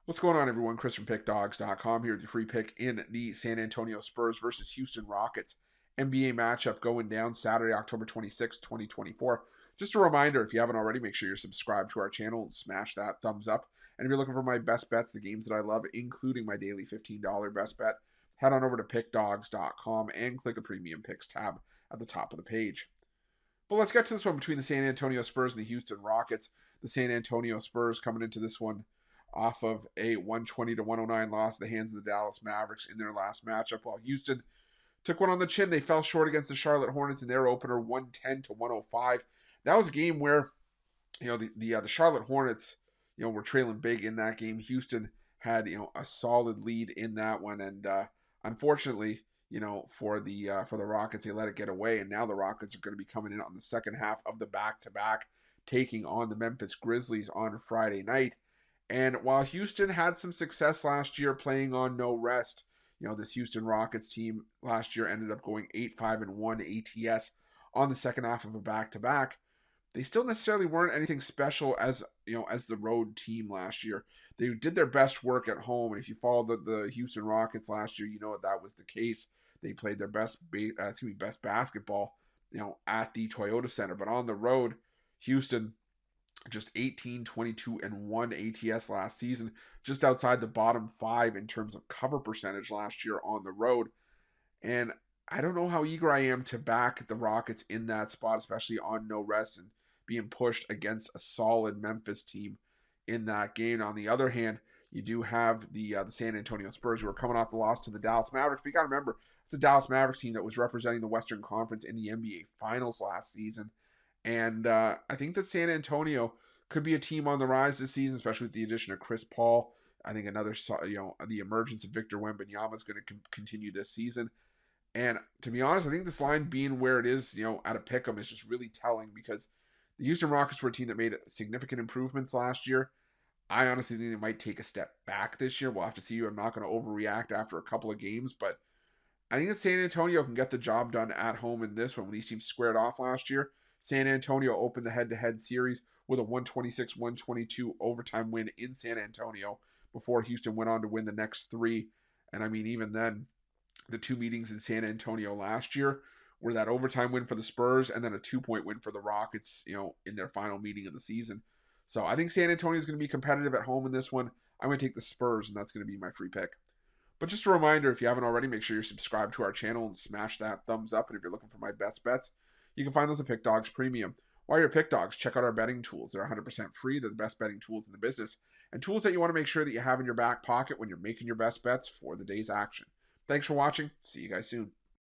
What's going on, everyone? Chris from Pickdawgz.com here with your free pick in the San Antonio Spurs versus Houston Rockets NBA matchup going down Saturday, October 26, 2024. Just a reminder, if you haven't already, make sure you're subscribed to our channel and smash that thumbs up. And if you're looking for my best bets, the games that I love, including my daily $15 best bet, head on over to Pickdawgz.com and click the Premium Picks tab at the top of the page. But let's get to this one between the San Antonio Spurs and the Houston Rockets. The San Antonio Spurs coming into this one off of a 120 to 109 loss at the hands of the Dallas Mavericks in their last matchup, while Houston took one on the chin. They fell short against the Charlotte Hornets in their opener, 110 to 105. That was a game where, the Charlotte Hornets, were trailing big in that game. Houston had, a solid lead in that one, and unfortunately, for the Rockets, they let it get away, and now the Rockets are going to be coming in on the second half of the back-to-back, taking on the Memphis Grizzlies on Friday night. And while Houston had some success last year playing on no rest, this Houston Rockets team last year ended up going 8-5-1 ATS on the second half of a back-to-back. They still necessarily weren't anything special as the road team last year. They did their best work at home, and if you followed the Houston Rockets last year, you know that was the case. They played their best basketball, at the Toyota Center. But on the road, Houston just 18-22-1 ATS last season, just outside the bottom five in terms of cover percentage last year on the road. And I don't know how eager I am to back the Rockets in that spot, especially on no rest and being pushed against a solid Memphis team in that game. On the other hand, you do have the San Antonio Spurs, who are coming off the loss to the Dallas Mavericks. But you got to remember, it's the Dallas Mavericks team that was representing the Western Conference in the NBA Finals last season. And I think that San Antonio could be a team on the rise this season, especially with the addition of Chris Paul. I think the emergence of Victor Wembanyama is going to continue this season. And to be honest, I think this line being where it is, at a pick'em is just really telling, because the Houston Rockets were a team that made significant improvements last year. I honestly think they might take a step back this year. We'll have to see. I'm not going to overreact after a couple of games, but I think that San Antonio can get the job done at home in this one. When these teams squared off last year, San Antonio opened the head-to-head series with a 126-122 overtime win in San Antonio before Houston went on to win the next three. And I mean, even then, the two meetings in San Antonio last year were that overtime win for the Spurs and then a 2-point win for the Rockets, in their final meeting of the season. So I think San Antonio is going to be competitive at home in this one. I'm going to take the Spurs, and that's going to be my free pick. But just a reminder, if you haven't already, make sure you're subscribed to our channel and smash that thumbs up. And if you're looking for my best bets, you can find those at Pickdawgz Premium. While you're at Pickdawgz, check out our betting tools. They're 100% free. They're the best betting tools in the business, and tools that you want to make sure that you have in your back pocket when you're making your best bets for the day's action. Thanks for watching. See you guys soon.